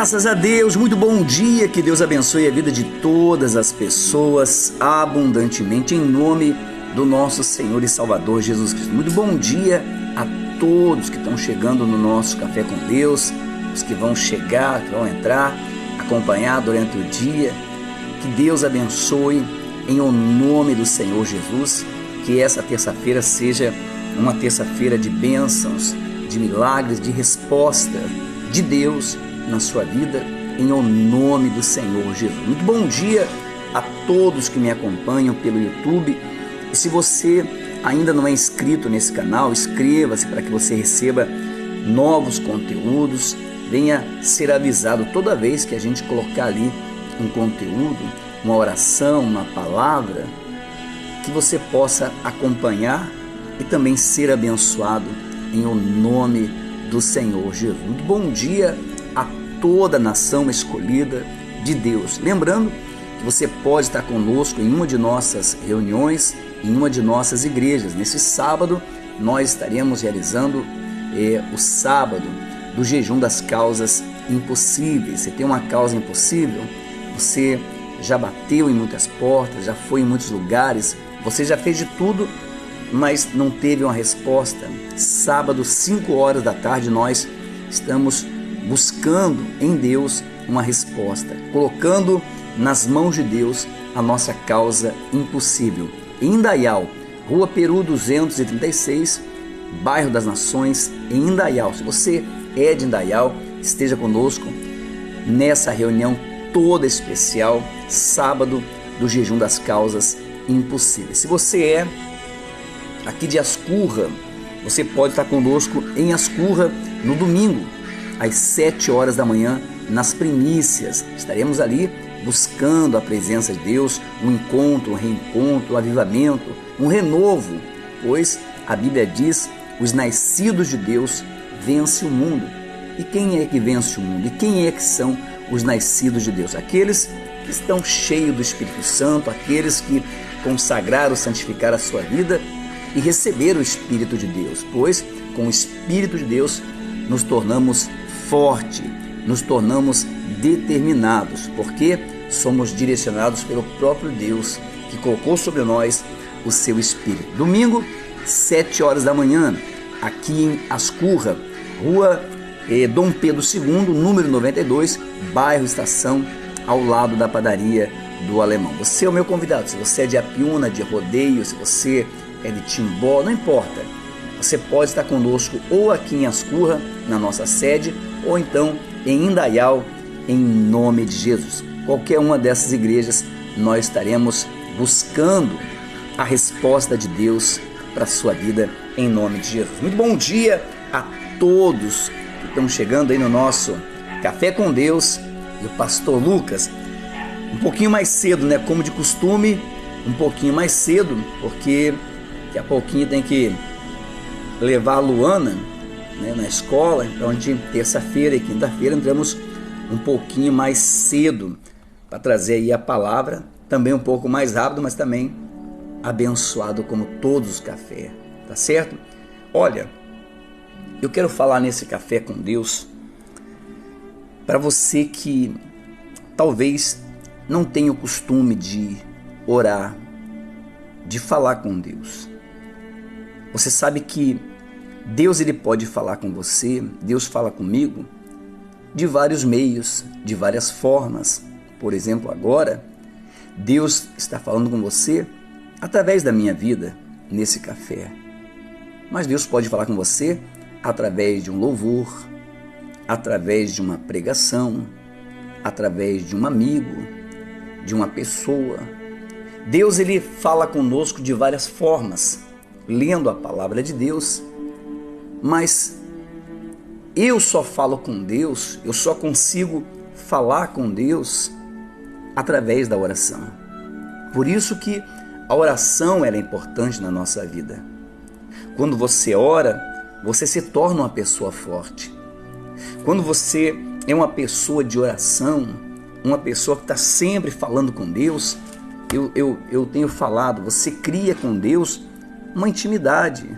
Graças a Deus, muito bom dia, que Deus abençoe a vida de todas as pessoas abundantemente, em nome do nosso Senhor e Salvador Jesus Cristo. Muito bom dia a todos que estão chegando no nosso Café com Deus, os que vão chegar, que vão entrar, acompanhar durante o dia. Que Deus abençoe em o nome do Senhor Jesus, que essa terça-feira seja uma terça-feira de bênçãos, de milagres, de resposta de Deus na sua vida, em o nome do Senhor Jesus. Muito bom dia a todos que me acompanham pelo YouTube. E se você ainda não é inscrito nesse canal, inscreva-se para que você receba novos conteúdos, venha ser avisado toda vez que a gente colocar ali um conteúdo, uma oração, uma palavra, que você possa acompanhar e também ser abençoado em o nome do Senhor Jesus. Muito bom dia a toda a nação escolhida de Deus. Lembrando que você pode estar conosco em uma de nossas reuniões, em uma de nossas igrejas. Nesse sábado, nós estaremos realizando o sábado do jejum das causas impossíveis. Você tem uma causa impossível? Você já bateu em muitas portas, já foi em muitos lugares, você já fez de tudo, mas não teve uma resposta. Sábado, 5 horas da tarde, nós estamos buscando em Deus uma resposta, colocando nas mãos de Deus a nossa causa impossível. Em Indaial, Rua Peru 236, bairro das Nações, em Indaial. Se você é de Indaial, esteja conosco nessa reunião toda especial, sábado do jejum das causas impossíveis. Se você é aqui de Ascurra, você pode estar conosco em Ascurra no domingo, às 7 horas da manhã, nas primícias. Estaremos ali buscando a presença de Deus, um encontro, um reencontro, um avivamento, um renovo, pois a Bíblia diz: os nascidos de Deus vencem o mundo. E quem é que vence o mundo? E quem é que são os nascidos de Deus? Aqueles que estão cheios do Espírito Santo, aqueles que consagraram, santificaram a sua vida e receberam o Espírito de Deus, pois com o Espírito de Deus nos tornamos fortes, nos tornamos determinados, porque somos direcionados pelo próprio Deus que colocou sobre nós o seu Espírito. Domingo, 7 horas da manhã, aqui em Ascurra, Rua Dom Pedro II, número 92, bairro Estação, ao lado da padaria do Alemão. Você é o meu convidado. Se você é de Apiúna, de Rodeio, se você é de Timbó, não importa. Você pode estar conosco ou aqui em Ascurra, na nossa sede, ou então em Indaial, em nome de Jesus. Qualquer uma dessas igrejas, nós estaremos buscando a resposta de Deus para a sua vida, em nome de Jesus. Muito bom dia a todos que estão chegando aí no nosso Café com Deus. E o pastor Lucas, um pouquinho mais cedo, né? Como de costume, um pouquinho mais cedo, porque daqui a pouquinho tem que levar a Luana, né, na escola. Então a gente, terça-feira e quinta-feira, entramos um pouquinho mais cedo para trazer aí a palavra, também um pouco mais rápido, mas também abençoado como todos os cafés, tá certo? Olha, eu quero falar nesse Café com Deus para você que talvez não tenha o costume de orar, de falar com Deus. Você sabe que Deus, ele pode falar com você, Deus fala comigo de vários meios, de várias formas. Por exemplo, agora, Deus está falando com você através da minha vida nesse café. Mas Deus pode falar com você através de um louvor, através de uma pregação, através de um amigo, de uma pessoa. Deus, ele fala conosco de várias formas, lendo a palavra de Deus, mas eu só falo com Deus, eu só consigo falar com Deus através da oração. Por isso que a oração é importante na nossa vida. Quando você ora, você se torna uma pessoa forte. Quando você é uma pessoa de oração, uma pessoa que está sempre falando com Deus, eu tenho falado, você cria com Deus uma intimidade.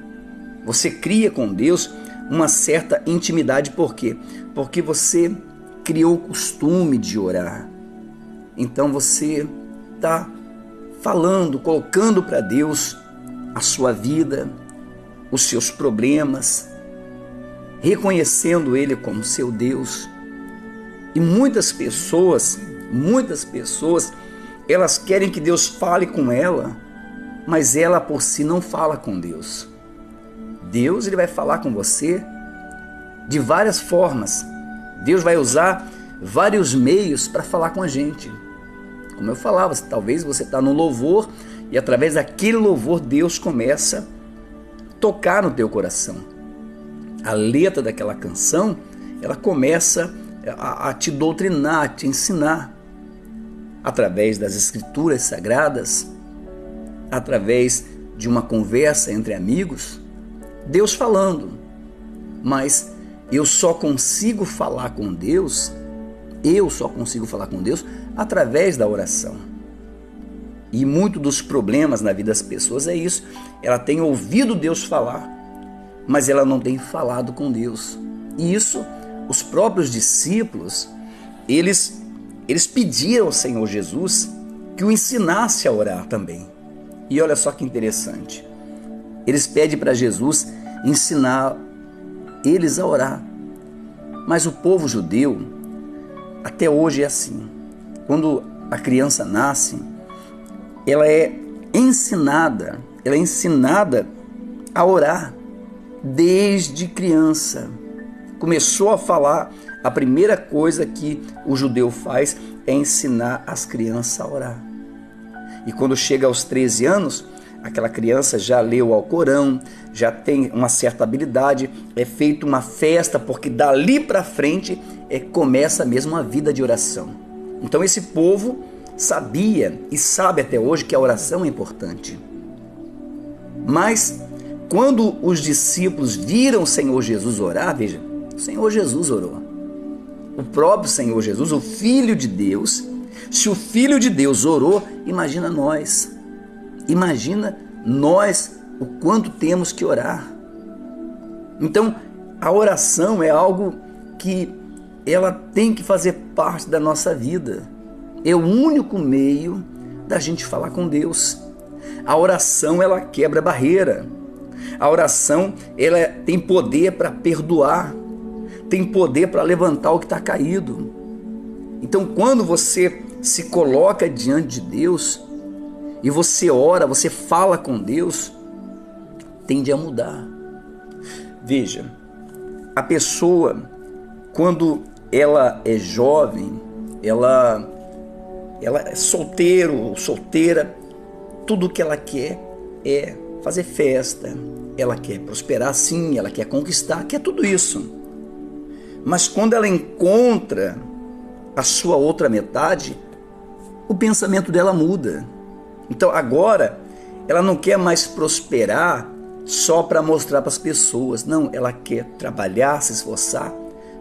Você cria com Deus uma certa intimidade. Por quê? Porque você criou o costume de orar. Então você está falando, colocando para Deus a sua vida, os seus problemas, reconhecendo Ele como seu Deus. E muitas pessoas, elas querem que Deus fale com ela, mas ela por si não fala com Deus. Deus, ele vai falar com você de várias formas. Deus vai usar vários meios para falar com a gente. Como eu falava, talvez você está no louvor e através daquele louvor Deus começa a tocar no teu coração. A letra daquela canção, ela começa a te doutrinar, a te ensinar. Através das escrituras sagradas, através de uma conversa entre amigos, Deus falando. Mas eu só consigo falar com Deus, através da oração. E muito dos problemas na vida das pessoas é isso. Ela tem ouvido Deus falar, mas ela não tem falado com Deus. E isso, os próprios discípulos, eles pediram ao Senhor Jesus que o ensinasse a orar também. E olha só que interessante. Eles pedem para Jesus ensinar eles a orar. Mas o povo judeu, até hoje é assim. Quando a criança nasce, ela é ensinada a orar desde criança. Começou a falar, a primeira coisa que o judeu faz é ensinar as crianças a orar. E quando chega aos 13 anos, aquela criança já leu o Alcorão, já tem uma certa habilidade, é feita uma festa, porque dali para frente começa mesmo a vida de oração. Então esse povo sabia e sabe até hoje que a oração é importante. Mas quando os discípulos viram o Senhor Jesus orar, veja, o Senhor Jesus orou. O próprio Senhor Jesus, o Filho de Deus, se o Filho de Deus orou, imagina nós o quanto temos que orar. Então, a oração é algo que ela tem que fazer parte da nossa vida. É o único meio da gente falar com Deus. A oração, ela quebra barreira. A oração, ela tem poder para perdoar, tem poder para levantar o que está caído. Então, quando você se coloca diante de Deus e você ora, você fala com Deus, tende a mudar. Veja, a pessoa, quando ela é jovem, ela é solteira, tudo que ela quer é fazer festa, ela quer prosperar sim, ela quer conquistar, quer tudo isso. Mas quando ela encontra a sua outra metade, o pensamento dela muda. Então agora ela não quer mais prosperar só para mostrar para as pessoas. Não, ela quer trabalhar, se esforçar,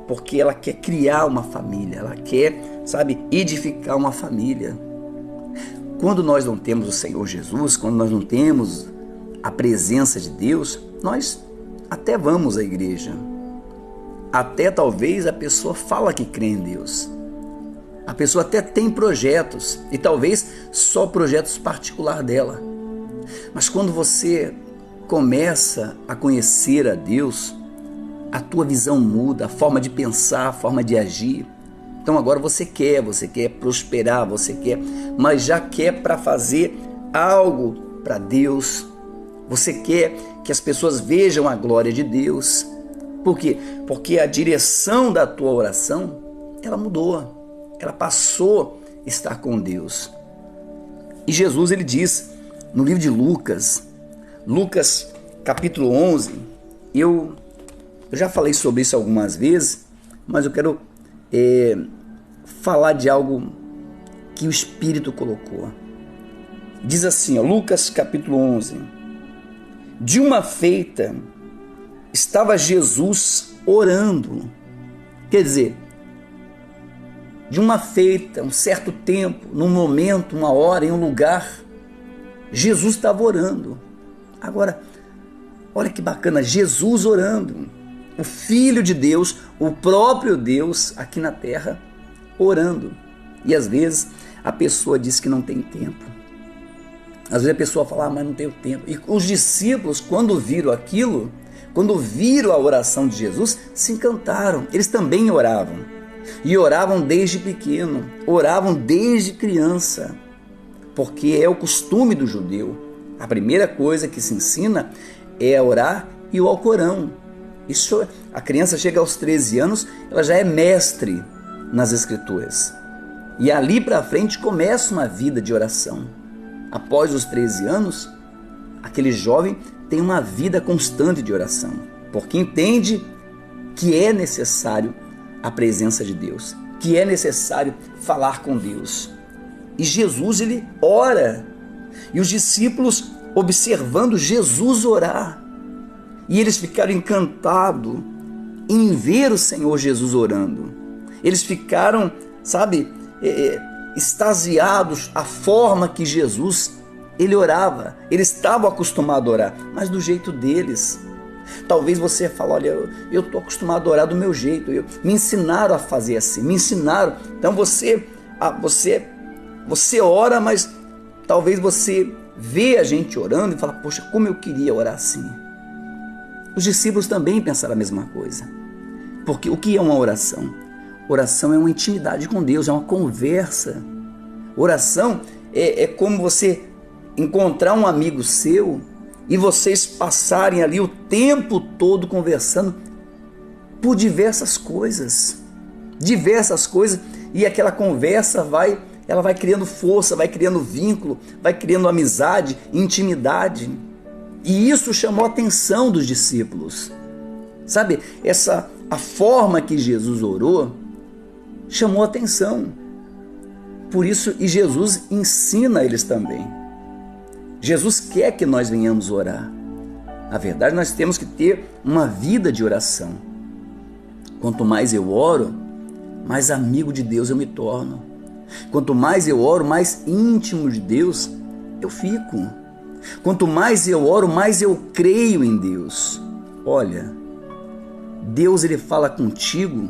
porque ela quer criar uma família, ela quer, edificar uma família. Quando nós não temos o Senhor Jesus, quando nós não temos a presença de Deus, nós até vamos à igreja. Até talvez a pessoa fala que crê em Deus. A pessoa até tem projetos, e talvez só projetos particulares dela. Mas quando você começa a conhecer a Deus, a tua visão muda, a forma de pensar, a forma de agir. Então agora você quer prosperar, mas já quer para fazer algo para Deus. Você quer que as pessoas vejam a glória de Deus. Por quê? Porque a direção da tua oração, ela mudou. Ela passou a estar com Deus. E Jesus, ele diz no livro de Lucas capítulo 11, eu já falei sobre isso algumas vezes, mas eu quero falar de algo que o Espírito colocou. Diz assim, Lucas capítulo 11: de uma feita estava Jesus orando. Quer dizer, de uma feita, um certo tempo, num momento, uma hora, em um lugar, Jesus estava orando. Agora, olha que bacana, Jesus orando. o Filho de Deus, o próprio Deus aqui na terra, orando. E às vezes a pessoa diz que não tem tempo. Às vezes a pessoa fala, mas não tenho tempo. E os discípulos, quando viram aquilo, quando viram a oração de Jesus, se encantaram. Eles também oravam. E oravam desde pequeno, oravam desde criança. Porque é o costume do judeu. A primeira coisa que se ensina é a orar e o Alcorão. Isso, a criança chega aos 13 anos, ela já é mestre nas escrituras. E ali para frente começa uma vida de oração. Após os 13 anos, aquele jovem tem uma vida constante de oração, porque entende que é necessário a presença de Deus, que é necessário falar com Deus. E Jesus, ele ora. E os discípulos, observando Jesus orar, e eles ficaram encantados em ver o Senhor Jesus orando. Eles ficaram, extasiados a forma que Jesus, ele orava. Eles estavam acostumados a orar, mas do jeito deles. Talvez você fale, olha, eu estou acostumado a orar do meu jeito, me ensinaram a fazer assim, me ensinaram. Então você ora, mas talvez você vê a gente orando e fala, poxa, como eu queria orar assim. Os discípulos também pensaram a mesma coisa. Porque o que é uma oração? Oração é uma intimidade com Deus, é uma conversa. Oração é como você encontrar um amigo seu e vocês passarem ali o tempo todo conversando por diversas coisas, e aquela conversa vai criando força, vai criando vínculo, vai criando amizade, intimidade. E isso chamou a atenção dos discípulos. A forma que Jesus orou chamou a atenção. Por isso, e Jesus ensina eles também. Jesus quer que nós venhamos orar. Na verdade, nós temos que ter uma vida de oração. Quanto mais eu oro, mais amigo de Deus eu me torno. Quanto mais eu oro, mais íntimo de Deus eu fico. Quanto mais eu oro, mais eu creio em Deus. Olha, Deus, ele fala contigo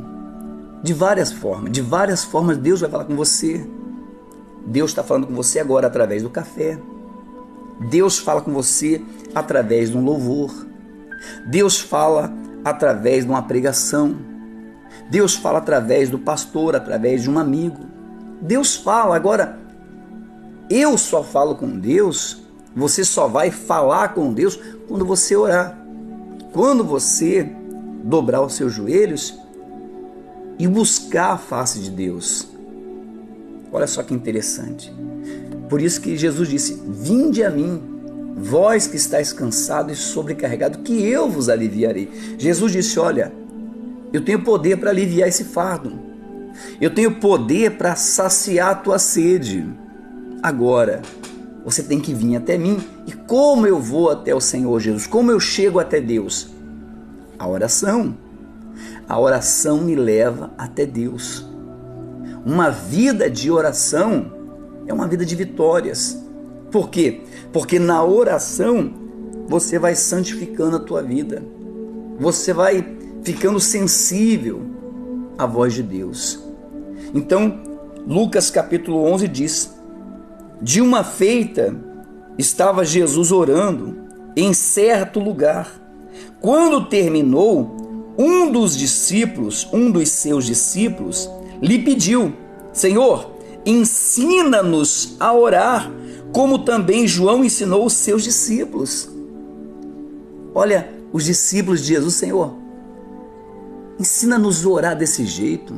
de várias formas. De várias formas Deus vai falar com você. Deus está falando com você agora através do café. Deus fala com você através de um louvor. Deus fala através de uma pregação. Deus fala através do pastor, através de um amigo. Deus fala. Agora, eu só falo com Deus, você só vai falar com Deus quando você orar. Quando você dobrar os seus joelhos e buscar a face de Deus. Olha só que interessante. Por isso que Jesus disse, vinde a mim, vós que estáis cansados e sobrecarregados, que eu vos aliviarei. Jesus disse, olha, eu tenho poder para aliviar esse fardo. Eu tenho poder para saciar a tua sede. Agora, você tem que vir até mim. E como eu vou até o Senhor Jesus? Como eu chego até Deus? A oração. A oração me leva até Deus. Uma vida de oração é uma vida de vitórias. Por quê? Porque na oração você vai santificando a tua vida. Você vai ficando sensível à voz de Deus. Então, Lucas capítulo 11 diz, de uma feita estava Jesus orando em certo lugar. Quando terminou, um dos seus discípulos, lhe pediu, Senhor, ensina-nos a orar, como também João ensinou os seus discípulos. Olha, os discípulos de Jesus, Senhor, ensina-nos a orar desse jeito.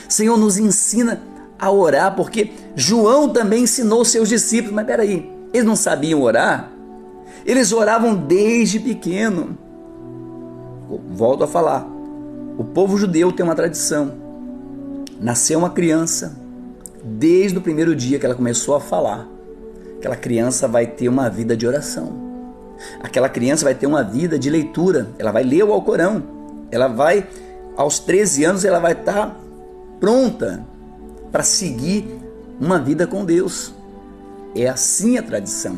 Senhor, nos ensina a orar, porque João também ensinou os seus discípulos. Mas peraí, eles não sabiam orar? Eles oravam desde pequeno. Volto a falar, o povo judeu tem uma tradição. Nasceu uma criança, desde o primeiro dia que ela começou a falar, aquela criança vai ter uma vida de oração. Aquela criança vai ter uma vida de leitura. Ela vai ler o Alcorão. Ela vai, aos 13 anos, ela vai estar pronta para seguir uma vida com Deus. É assim a tradição.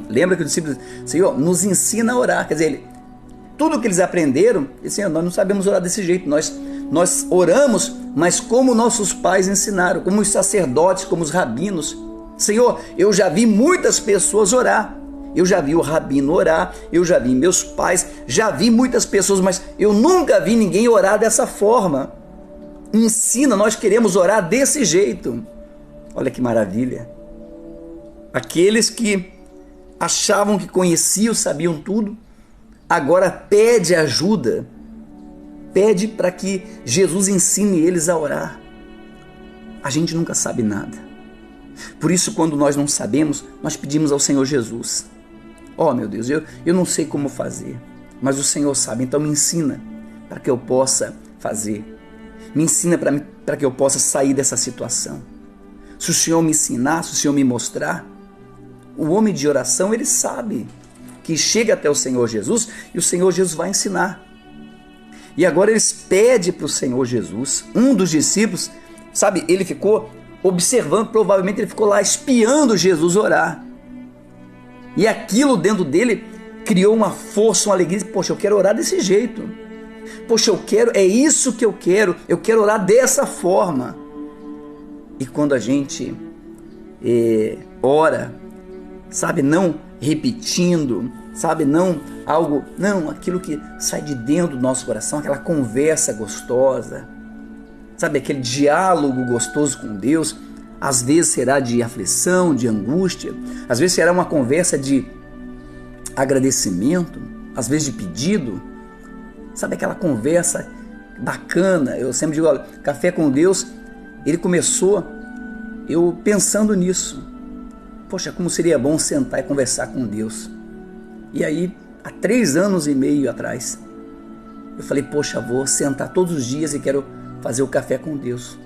Lembra que o discípulo, Senhor, nos ensina a orar. Quer dizer, tudo que eles aprenderam, assim, nós não sabemos orar desse jeito, nós oramos, mas como nossos pais ensinaram, como os sacerdotes, como os rabinos. Senhor, eu já vi muitas pessoas orar, eu já vi o rabino orar, eu já vi meus pais, já vi muitas pessoas, mas eu nunca vi ninguém orar dessa forma. Ensina, nós queremos orar desse jeito. Olha que maravilha. Aqueles que achavam que conheciam, sabiam tudo, agora pede ajuda, pede para que Jesus ensine eles a orar. A gente nunca sabe nada. Por isso, quando nós não sabemos, nós pedimos ao Senhor Jesus. Oh, meu Deus, eu não sei como fazer, mas o Senhor sabe, então me ensina para que eu possa fazer. Me ensina para que eu possa sair dessa situação. Se o Senhor me ensinar, se o Senhor me mostrar, o homem de oração, ele sabe que chega até o Senhor Jesus e o Senhor Jesus vai ensinar. E agora eles pedem para o Senhor Jesus. Um dos discípulos, sabe, ele ficou observando, provavelmente ele ficou lá espiando Jesus orar. E aquilo dentro dele criou uma força, uma alegria. Poxa, eu quero orar desse jeito. Poxa, é isso que eu quero orar dessa forma. E quando a gente ora, sabe, não repetindo, sabe, não aquilo que sai de dentro do nosso coração, aquela conversa gostosa, sabe, aquele diálogo gostoso com Deus, às vezes será de aflição, de angústia, às vezes será uma conversa de agradecimento, às vezes de pedido, sabe, aquela conversa bacana. Eu sempre digo, olha, Café com Deus, ele começou eu pensando nisso. Poxa, como seria bom sentar e conversar com Deus. E aí, há 3 anos e meio atrás, eu falei, poxa, vou sentar todos os dias e quero fazer o café com Deus.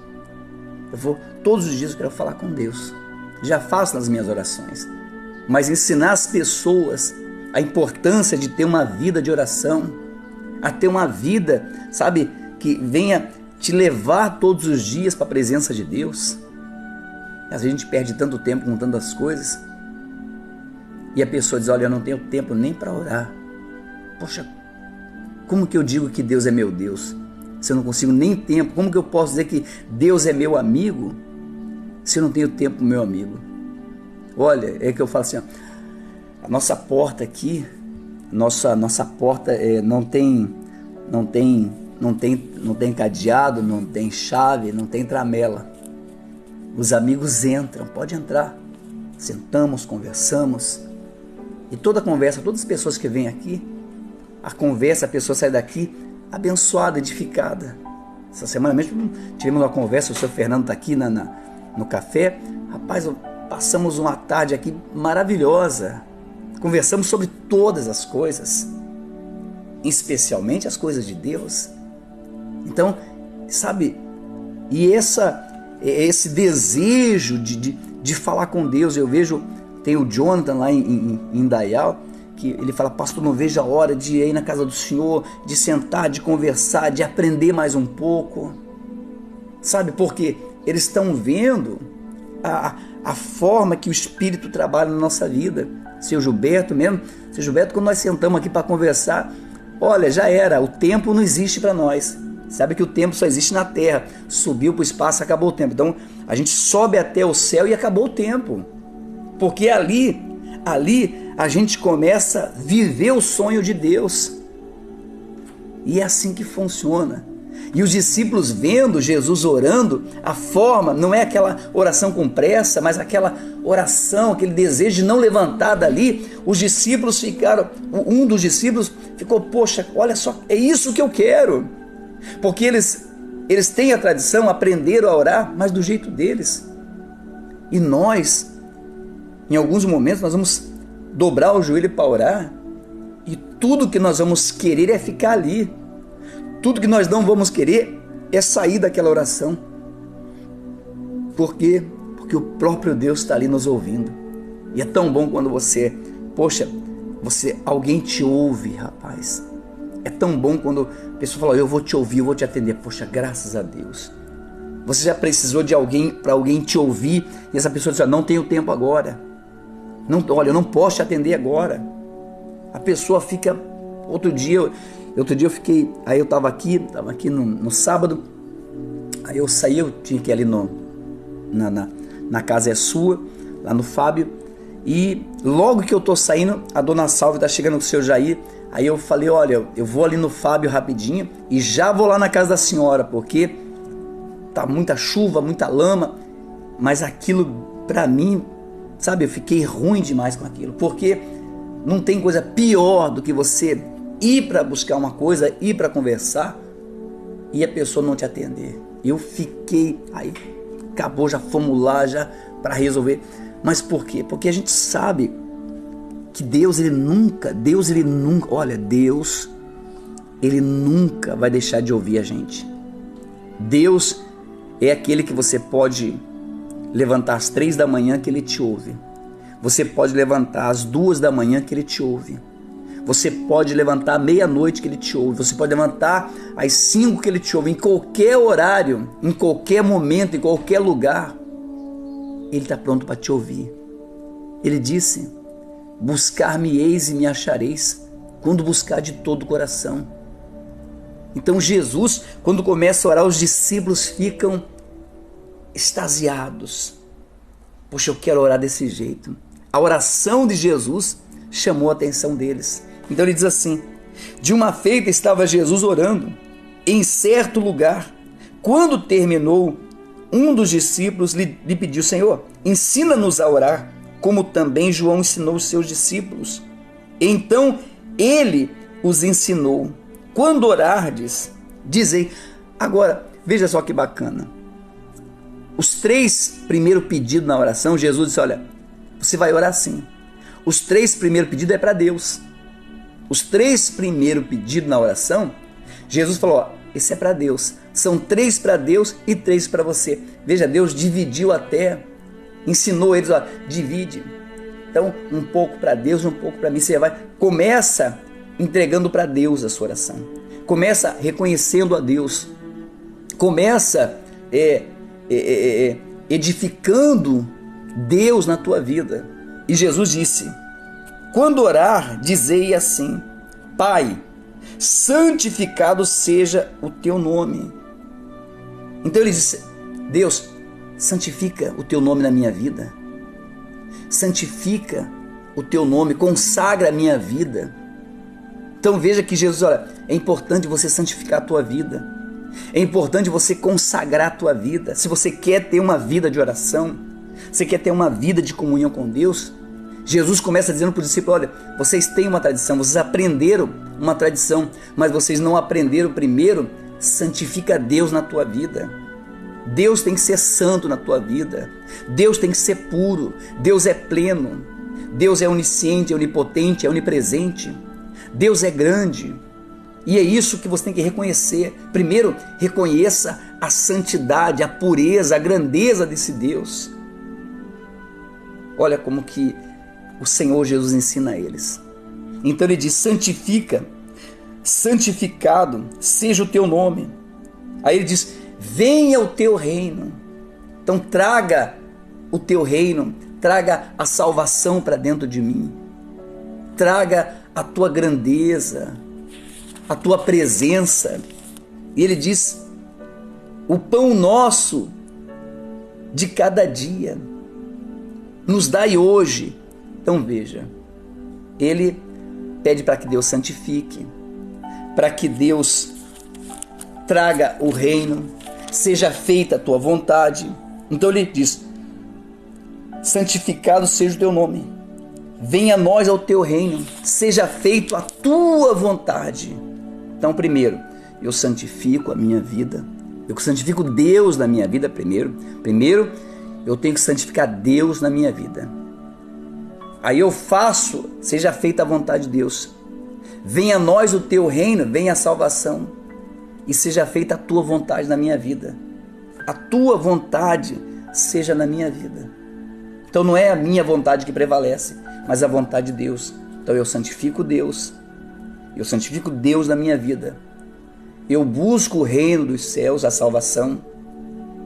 Todos os dias eu quero falar com Deus. Já faço nas minhas orações. Mas ensinar as pessoas a importância de ter uma vida de oração, a ter uma vida, sabe, que venha te levar todos os dias para a presença de Deus. Às vezes a gente perde tanto tempo com tantas coisas e a pessoa diz, olha, eu não tenho tempo nem para orar. Poxa, como que eu digo que Deus é meu Deus se eu não consigo nem tempo? Como que eu posso dizer que Deus é meu amigo se eu não tenho tempo com meu amigo? Olha, é que eu falo assim, ó, a nossa porta aqui, nossa porta não tem cadeado, não tem chave, não tem tramela. Os amigos entram, pode entrar. Sentamos, conversamos. E toda conversa, todas as pessoas que vêm aqui, a pessoa sai daqui abençoada, edificada. Essa semana mesmo tivemos uma conversa, o senhor Fernando está aqui no café. Rapaz, passamos uma tarde aqui maravilhosa. Conversamos sobre todas as coisas, especialmente as coisas de Deus. Então, sabe, e esse desejo de falar com Deus, eu vejo, tem o Jonathan lá em Indaial, que ele fala, pastor, não vejo a hora de ir na casa do Senhor, de sentar, de conversar, de aprender mais um pouco, sabe, porque eles estão vendo a forma que o Espírito trabalha na nossa vida. Seu Gilberto, quando nós sentamos aqui para conversar, olha, já era, o tempo não existe para nós. Sabe que o tempo só existe na terra. Subiu para o espaço, acabou o tempo. Então a gente sobe até o céu e acabou o tempo. Porque ali a gente começa a viver o sonho de Deus. E é assim que funciona. E os discípulos vendo Jesus orando, a forma não é aquela oração com pressa, mas aquela oração, aquele desejo de não levantar dali. Os discípulos um dos discípulos ficou, poxa, olha só, é isso que eu quero. Porque eles têm a tradição, aprenderam a orar, mas do jeito deles. E nós, em alguns momentos, nós vamos dobrar o joelho para orar, e tudo que nós vamos querer é ficar ali. Tudo que nós não vamos querer é sair daquela oração. Por quê? Porque o próprio Deus está ali nos ouvindo. E é tão bom quando alguém te ouve, rapaz. É tão bom quando a pessoa fala, eu vou te ouvir, eu vou te atender. Poxa, graças a Deus. Você já precisou de alguém, para alguém te ouvir, e essa pessoa diz, não tenho tempo agora. Olha, eu não posso te atender agora. A pessoa fica Outro dia eu fiquei, aí eu tava aqui no sábado, aí eu saí, eu tinha que ir ali na Casa é Sua, lá no Fábio, e logo que eu tô saindo, a dona Salve tá chegando com o seu Jair, aí eu falei, olha, eu vou ali no Fábio rapidinho e já vou lá na casa da senhora, porque tá muita chuva, muita lama, mas aquilo pra mim, sabe, eu fiquei ruim demais com aquilo, porque não tem coisa pior do que você ir para buscar uma coisa, ir para conversar e a pessoa não te atender. Eu fiquei, aí acabou, já fomos lá já para resolver. Mas por quê? Porque a gente sabe que Deus ele nunca, olha, Deus ele nunca vai deixar de ouvir a gente. Deus é aquele que você pode levantar às 3 da manhã que ele te ouve. Você pode levantar às 2 da manhã que ele te ouve. Você pode levantar à meia-noite que ele te ouve. Você pode levantar às 5 que ele te ouve. Em qualquer horário, em qualquer momento, em qualquer lugar, ele está pronto para te ouvir. Ele disse, buscar-me-eis e me achareis, quando buscar de todo o coração. Então Jesus, quando começa a orar, os discípulos ficam extasiados. Poxa, eu quero orar desse jeito. A oração de Jesus chamou a atenção deles. Então ele diz assim, de uma feita estava Jesus orando em certo lugar. Quando terminou, um dos discípulos lhe pediu, Senhor, ensina-nos a orar, como também João ensinou os seus discípulos. Então ele os ensinou. Quando orardes, dizei. Agora, veja só que bacana. Os 3 primeiros pedidos na oração, Jesus disse, olha, você vai orar assim. Os 3 primeiros pedidos é para Deus. Os 3 primeiros pedidos na oração, Jesus falou, ó, esse é para Deus. São 3 para Deus e 3 para você. Veja, Deus dividiu até, ensinou eles, ó, divide. Então, um pouco para Deus, um pouco para mim. Você vai, começa entregando para Deus a sua oração. Começa reconhecendo a Deus. Começa edificando Deus na tua vida. E Jesus disse, quando orar, dizei assim, Pai, santificado seja o teu nome. Então ele disse, Deus, santifica o teu nome na minha vida. Santifica o teu nome, consagra a minha vida. Então veja que Jesus, olha, é importante você santificar a tua vida. É importante você consagrar a tua vida. Se você quer ter uma vida de oração, você quer ter uma vida de comunhão com Deus, Jesus começa dizendo para os discípulos, olha, vocês têm uma tradição, vocês aprenderam uma tradição, mas vocês não aprenderam primeiro, santifica Deus na tua vida. Deus tem que ser santo na tua vida. Deus tem que ser puro. Deus é pleno. Deus é onisciente, é onipotente, é onipresente. Deus é grande. E é isso que você tem que reconhecer. Primeiro, reconheça a santidade, a pureza, a grandeza desse Deus. Olha como que o Senhor Jesus ensina a eles. Então ele diz, santifica, santificado seja o teu nome. Aí ele diz, venha o teu reino. Então traga o teu reino, traga a salvação para dentro de mim. Traga a tua grandeza, a tua presença. E ele diz, o pão nosso de cada dia nos dai hoje. Então veja, ele pede para que Deus santifique, para que Deus traga o reino, seja feita a tua vontade. Então ele diz, santificado seja o teu nome, venha a nós ao teu reino, seja feito a tua vontade. Então primeiro, eu santifico a minha vida, eu santifico Deus na minha vida primeiro eu tenho que santificar Deus na minha vida. Aí eu faço, seja feita a vontade de Deus. Venha a nós o teu reino, venha a salvação. E seja feita a tua vontade na minha vida. A tua vontade seja na minha vida. Então não é a minha vontade que prevalece, mas a vontade de Deus. Então eu santifico Deus. Eu santifico Deus na minha vida. Eu busco o reino dos céus, a salvação.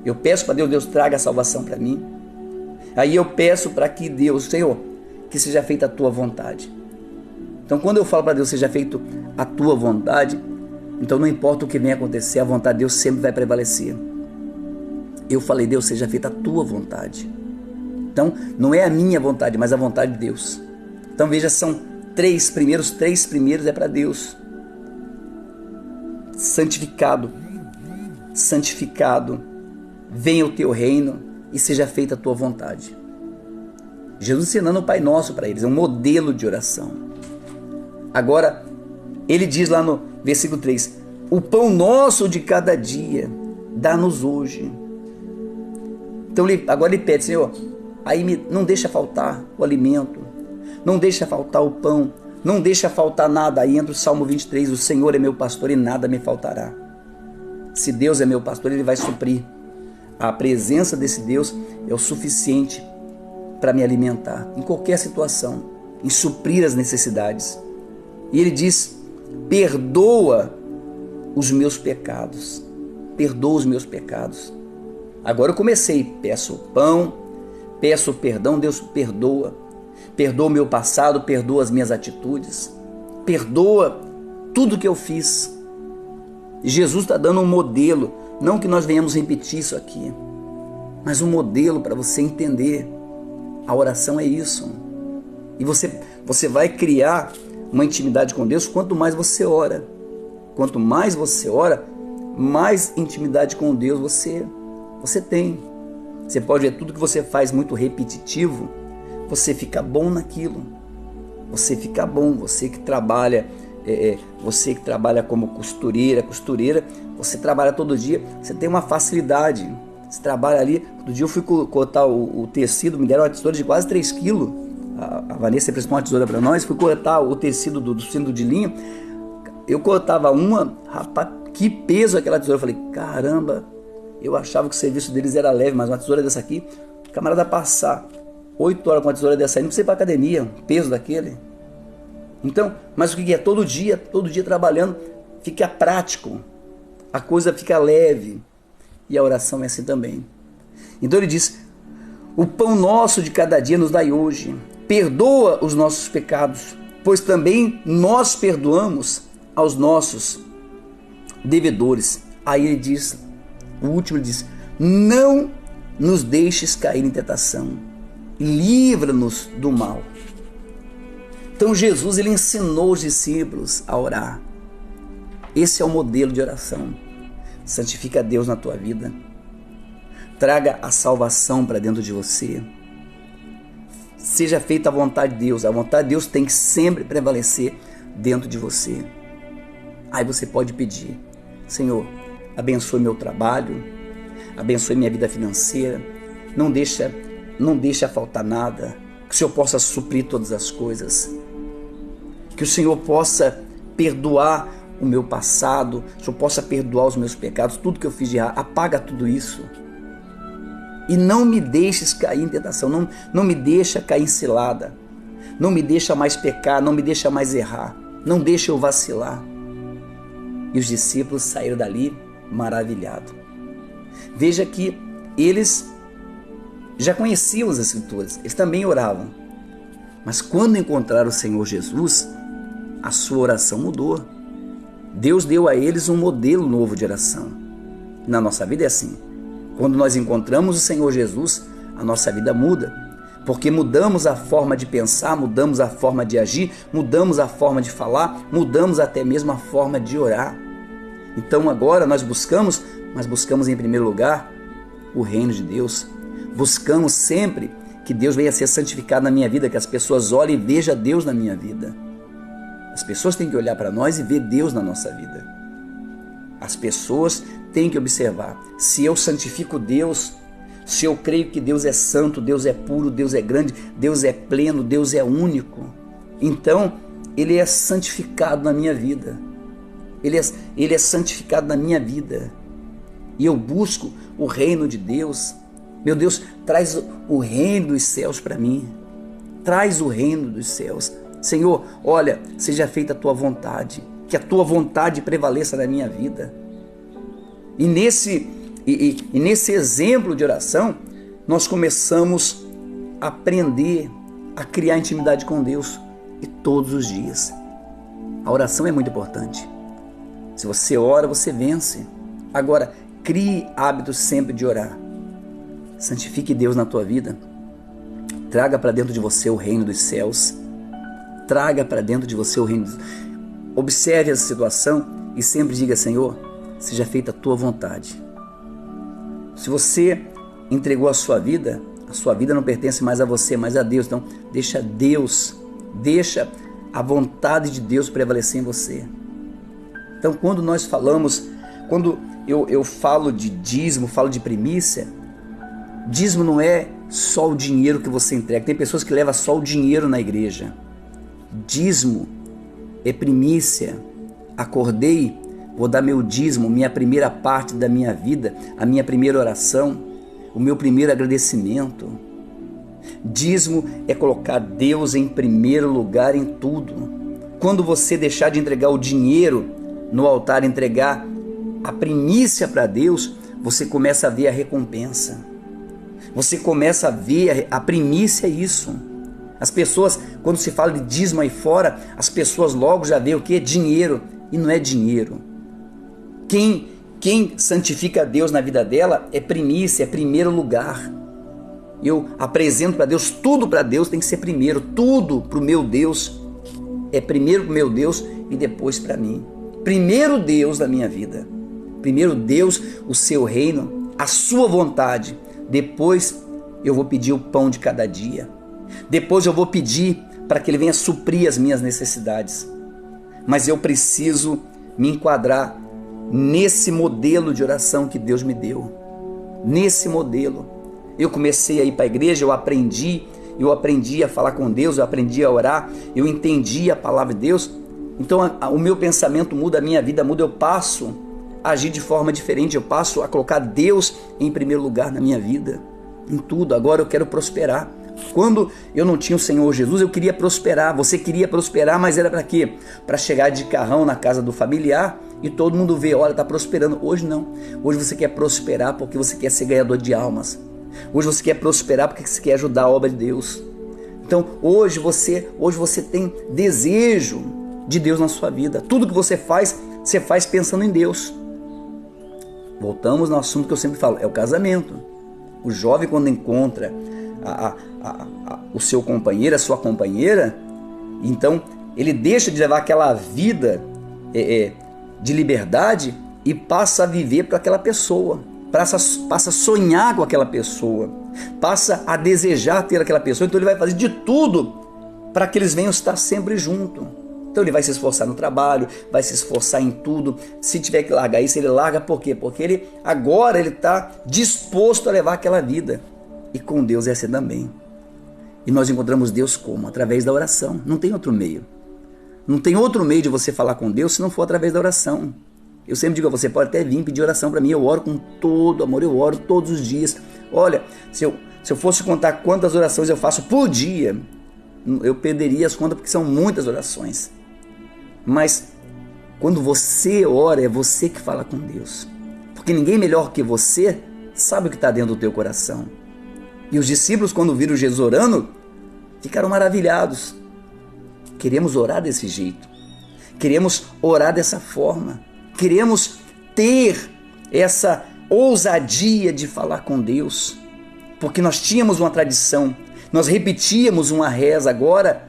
Eu peço para Deus, Deus traga a salvação para mim. Aí eu peço para que Deus, Senhor, que seja feita a tua vontade. Então, quando eu falo para Deus, seja feito a tua vontade, então não importa o que venha acontecer, a vontade de Deus sempre vai prevalecer. Eu falei, Deus, seja feita a tua vontade. Então, não é a minha vontade, mas a vontade de Deus. Então, veja, são três primeiros é para Deus. Santificado, venha o teu reino e seja feita a tua vontade. Jesus ensinando o Pai Nosso para eles, é um modelo de oração. Agora, ele diz lá no versículo 3, o pão nosso de cada dia, dá-nos hoje. Então, agora ele pede, Senhor, aí não deixa faltar o alimento, não deixa faltar o pão, não deixa faltar nada. Aí entra o Salmo 23, o Senhor é meu pastor e nada me faltará. Se Deus é meu pastor, Ele vai suprir. A presença desse Deus é o suficiente para me alimentar, em qualquer situação, em suprir as necessidades. E Ele diz, perdoa os meus pecados, perdoa os meus pecados. Agora eu comecei, peço o pão, peço perdão, Deus perdoa o meu passado, perdoa as minhas atitudes, perdoa tudo que eu fiz. E Jesus está dando um modelo, não que nós venhamos repetir isso aqui, mas um modelo para você entender. A oração é isso. E você vai criar uma intimidade com Deus quanto mais você ora. Quanto mais você ora, mais intimidade com Deus você tem. Você pode ver tudo que você faz muito repetitivo, você fica bom naquilo. Você fica bom, você que trabalha como costureira, você trabalha todo dia, você tem uma facilidade. Você trabalha ali. Outro dia eu fui cortar o tecido, me deram uma tesoura de quase 3 quilos. A Vanessa prestou uma tesoura para nós, fui cortar o tecido do cinto de linha. Eu cortava uma, rapaz, que peso aquela tesoura. Eu falei, caramba, eu achava que o serviço deles era leve, mas uma tesoura dessa aqui, o camarada passar 8 horas com uma tesoura dessa aí, não precisa ir para academia, um peso daquele. Então, mas o que é? Todo dia trabalhando, fica prático, a coisa fica leve. E a oração é assim também. Então ele diz, o pão nosso de cada dia nos dai hoje, perdoa os nossos pecados, pois também nós perdoamos aos nossos devedores. Aí ele diz, o último ele diz, não nos deixes cair em tentação, livra-nos do mal. Então Jesus, ele ensinou os discípulos a orar. Esse é o modelo de oração. Santifica Deus na tua vida. Traga a salvação para dentro de você. Seja feita a vontade de Deus. A vontade de Deus tem que sempre prevalecer dentro de você. Aí você pode pedir, Senhor, abençoe meu trabalho, abençoe minha vida financeira, não deixa faltar nada, que o Senhor possa suprir todas as coisas, que o Senhor possa perdoar o meu passado, que o Senhor possa perdoar os meus pecados, tudo que eu fiz de errado, apaga tudo isso. E não me deixes cair em tentação, não me deixa cair em cilada, não me deixa mais pecar, não me deixa mais errar, não deixa eu vacilar. E os discípulos saíram dali maravilhados. Veja que eles já conheciam as Escrituras, eles também oravam. Mas quando encontraram o Senhor Jesus, a sua oração mudou. Deus deu a eles um modelo novo de oração. Na nossa vida é assim. Quando nós encontramos o Senhor Jesus, a nossa vida muda. Porque mudamos a forma de pensar, mudamos a forma de agir, mudamos a forma de falar, mudamos até mesmo a forma de orar. Então agora nós buscamos em primeiro lugar o reino de Deus. Buscamos sempre que Deus venha a ser santificado na minha vida, que as pessoas olhem e vejam Deus na minha vida. As pessoas têm que olhar para nós e ver Deus na nossa vida. As pessoas têm que observar. Se eu santifico Deus, se eu creio que Deus é santo, Deus é puro, Deus é grande, Deus é pleno, Deus é único, então Ele é santificado na minha vida. Ele é santificado na minha vida. E eu busco o reino de Deus. Meu Deus, traz o reino dos céus para mim. Traz o reino dos céus. Senhor, olha, seja feita a tua vontade, que a tua vontade prevaleça na minha vida. E nesse exemplo de oração, nós começamos a aprender a criar intimidade com Deus. e todos os dias. A oração é muito importante. Se você ora, você vence. Agora, crie hábitos sempre de orar. Santifique Deus na tua vida. Traga para dentro de você o reino dos céus. Traga para dentro de você o reino dos... Observe essa situação e sempre diga: Senhor, seja feita a tua vontade. Se você entregou a sua vida não pertence mais a você, mas a Deus. Então, deixa a vontade de Deus prevalecer em você. Então, quando nós falamos, quando eu falo de dízimo, falo de primícia, dízimo não é só o dinheiro que você entrega. Tem pessoas que levam só o dinheiro na igreja. Dízimo é primícia. Acordei, vou dar meu dízimo, minha primeira parte da minha vida, a minha primeira oração, o meu primeiro agradecimento. Dízimo é colocar Deus em primeiro lugar em tudo. Quando você deixar de entregar o dinheiro no altar, entregar a primícia para Deus, você começa a ver a recompensa. Você começa a ver a primícia, é isso. As pessoas, quando se fala de dízimo aí fora, as pessoas logo já veem o que? Dinheiro. E não é dinheiro. Quem santifica Deus na vida dela é primícia, é primeiro lugar. Eu apresento para Deus, tudo para Deus tem que ser primeiro. Tudo para o meu Deus é primeiro para o meu Deus e depois para mim. Primeiro Deus da minha vida. Primeiro Deus, o seu reino, a sua vontade. Depois eu vou pedir o pão de cada dia. Depois eu vou pedir para que Ele venha suprir as minhas necessidades. Mas eu preciso me enquadrar nesse modelo de oração que Deus me deu. Nesse modelo. Eu comecei a ir para a igreja, eu aprendi a falar com Deus, eu aprendi a orar, eu entendi a palavra de Deus. Então o meu pensamento muda, a minha vida muda, eu passo a agir de forma diferente, eu passo a colocar Deus em primeiro lugar na minha vida, em tudo. Agora eu quero prosperar. Quando eu não tinha o Senhor Jesus, eu queria prosperar. Você queria prosperar, mas era para quê? Para chegar de carrão na casa do familiar e todo mundo ver, olha, está prosperando. Hoje não. Hoje você quer prosperar porque você quer ser ganhador de almas. Hoje você quer prosperar porque você quer ajudar a obra de Deus. Então hoje você tem desejo de Deus na sua vida. Tudo que você faz pensando em Deus. Voltamos no assunto que eu sempre falo, é o casamento. O jovem, quando encontra o seu companheiro, a sua companheira, então ele deixa de levar aquela vida de liberdade e passa a viver para aquela pessoa, passa a sonhar com aquela pessoa, passa a desejar ter aquela pessoa. Então ele vai fazer de tudo para que eles venham estar sempre juntos. Então ele vai se esforçar no trabalho, vai se esforçar em tudo. Se tiver que largar isso, ele larga. Por quê? Porque ele está disposto a levar aquela vida. E com Deus é assim também. E nós encontramos Deus como? Através da oração. Não tem outro meio. Não tem outro meio de você falar com Deus se não for através da oração. Eu sempre digo a você, pode até vir pedir oração para mim. Eu oro com todo amor, eu oro todos os dias. Olha, se eu fosse contar quantas orações eu faço por dia, eu perderia as contas porque são muitas orações. Mas quando você ora, é você que fala com Deus. Porque ninguém melhor que você sabe o que está dentro do teu coração. E os discípulos, quando viram Jesus orando, ficaram maravilhados. Queremos orar desse jeito. Queremos orar dessa forma. Queremos ter essa ousadia de falar com Deus. Porque nós tínhamos uma tradição. Nós repetíamos uma reza. Agora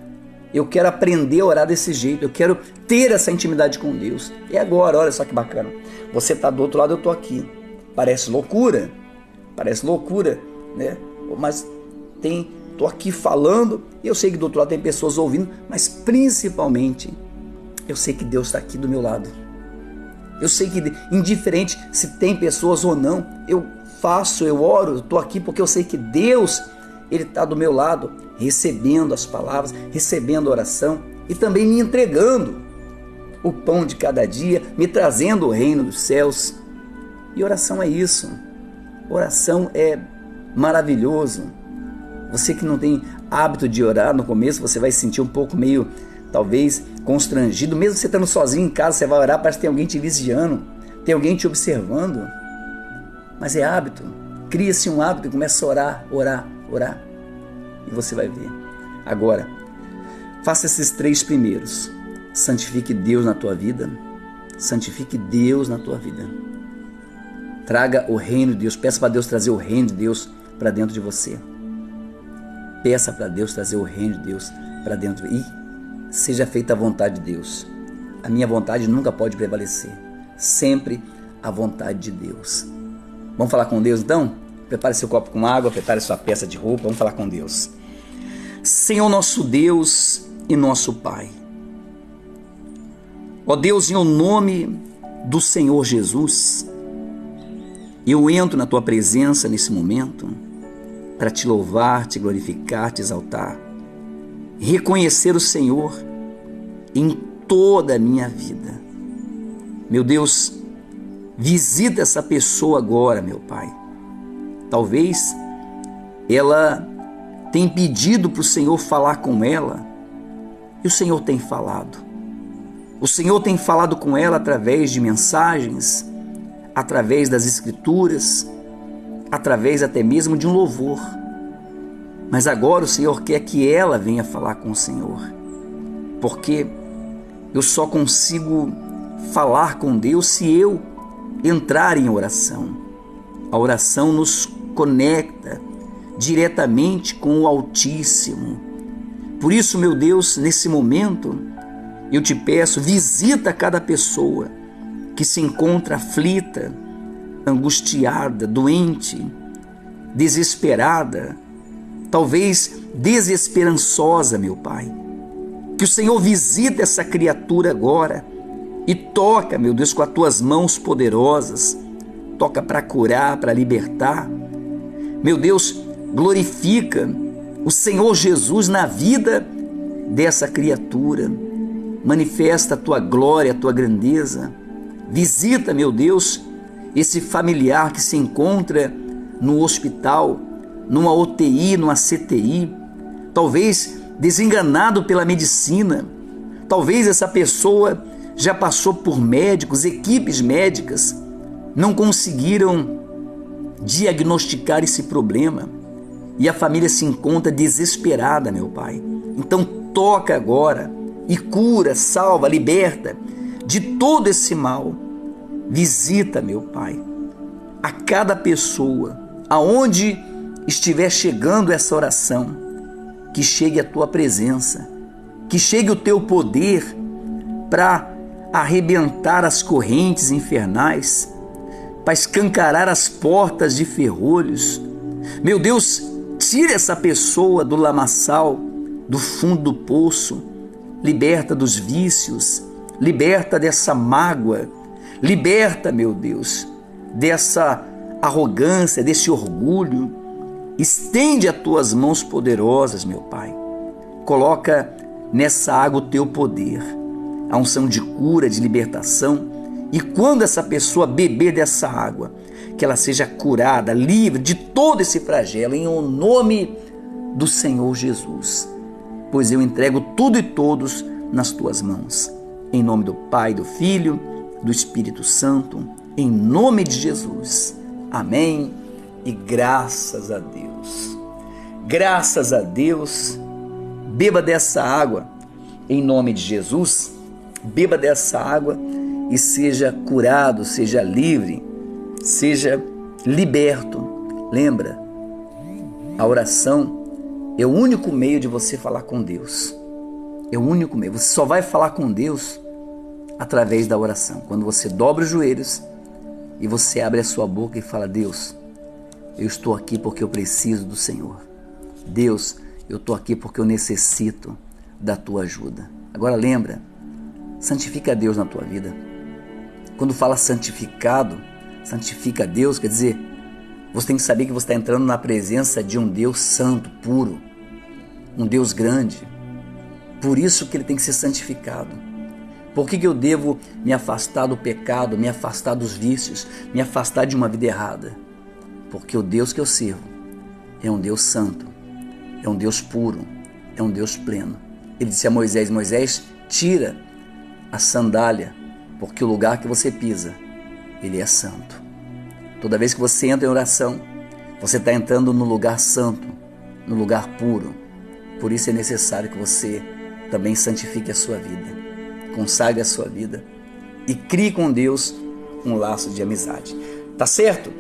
eu quero aprender a orar desse jeito. Eu quero ter essa intimidade com Deus. É agora, olha só que bacana. Você está do outro lado, eu estou aqui. Parece loucura, né? Mas estou aqui falando, e eu sei que do outro lado tem pessoas ouvindo, mas principalmente eu sei que Deus está aqui do meu lado. Eu sei que indiferente se tem pessoas ou não, eu oro, eu estou aqui porque eu sei que Deus, Ele está do meu lado, recebendo as palavras, recebendo a oração e também me entregando o pão de cada dia, me trazendo o reino dos céus. E oração é isso. Oração é maravilhoso. Você que não tem hábito de orar, no começo você vai se sentir um pouco meio, talvez, constrangido. Mesmo você estando sozinho em casa, você vai orar, parece que tem alguém te vigiando, tem alguém te observando. Mas é hábito. Cria-se um hábito e começa a orar. E você vai ver. Agora, Faça esses 3 primeiros. Santifique Deus na tua vida. Santifique Deus na tua vida. Traga o reino de Deus. Peça para Deus trazer o reino de Deus para dentro de você. Peça para Deus trazer o reino de Deus para dentro. E seja feita a vontade de Deus. A minha vontade nunca pode prevalecer. Sempre a vontade de Deus. Vamos falar com Deus então? Prepare seu copo com água, prepare sua peça de roupa. Vamos falar com Deus. Senhor nosso Deus e nosso Pai. Ó Deus, em o nome do Senhor Jesus, eu entro na tua presença nesse momento para te louvar, te glorificar, te exaltar, reconhecer o Senhor em toda a minha vida. Meu Deus, visita essa pessoa agora, meu Pai. Talvez ela tenha pedido para o Senhor falar com ela e o Senhor tem falado. O Senhor tem falado com ela através de mensagens, através das Escrituras, através até mesmo de um louvor. Mas agora o Senhor quer que ela venha falar com o Senhor, porque eu só consigo falar com Deus se eu entrar em oração. A oração nos conecta diretamente com o Altíssimo. Por isso, meu Deus, nesse momento, eu te peço, visita cada pessoa que se encontra aflita, angustiada, doente, desesperada, talvez desesperançosa, meu Pai. Que o Senhor visita essa criatura agora e toca, meu Deus, com as tuas mãos poderosas. Toca para curar, para libertar. Meu Deus, glorifica o Senhor Jesus na vida dessa criatura. Manifesta a tua glória, a tua grandeza. Visita, meu Deus, esse familiar que se encontra no hospital, numa UTI, numa CTI, talvez desenganado pela medicina. Talvez essa pessoa já passou por médicos, equipes médicas, não conseguiram diagnosticar esse problema e a família se encontra desesperada, meu Pai. Então toca agora e cura, salva, liberta de todo esse mal. Visita, meu Pai, a cada pessoa, aonde estiver chegando essa oração, que chegue a tua presença, que chegue o teu poder para arrebentar as correntes infernais, para escancarar as portas de ferrolhos. Meu Deus, tira essa pessoa do lamaçal, do fundo do poço, liberta dos vícios, liberta dessa mágoa, liberta, meu Deus, dessa arrogância, desse orgulho. Estende as tuas mãos poderosas, meu Pai. Coloca nessa água o teu poder, a unção de cura, de libertação. E quando essa pessoa beber dessa água, que ela seja curada, livre de todo esse flagelo, em nome do Senhor Jesus. Pois eu entrego tudo e todos nas tuas mãos. Em nome do Pai, do Filho, do Espírito Santo, em nome de Jesus. Amém. E graças a Deus. Graças a Deus. Beba dessa água, em nome de Jesus. Beba dessa água e seja curado, seja livre, seja liberto. Lembra, a oração é o único meio de você falar com Deus. É o único meio. Você só vai falar com Deus através da oração. Quando você dobra os joelhos e você abre a sua boca e fala: Deus, eu estou aqui porque eu preciso do Senhor. Deus, eu estou aqui porque eu necessito da tua ajuda. Agora lembra, santifica Deus na tua vida. Quando fala santificado, santifica Deus, quer dizer, você tem que saber que você está entrando na presença de um Deus santo, puro, um Deus grande. Por isso que ele tem que ser santificado. Por que eu devo me afastar do pecado, me afastar dos vícios, me afastar de uma vida errada? Porque o Deus que eu sirvo é um Deus santo, é um Deus puro, é um Deus pleno. Ele disse a Moisés: Moisés, tira a sandália, porque o lugar que você pisa, ele é santo. Toda vez que você entra em oração, você está entrando no lugar santo, no lugar puro. Por isso é necessário que você também santifique a sua vida, consagre a sua vida e crie com Deus um laço de amizade. Tá certo?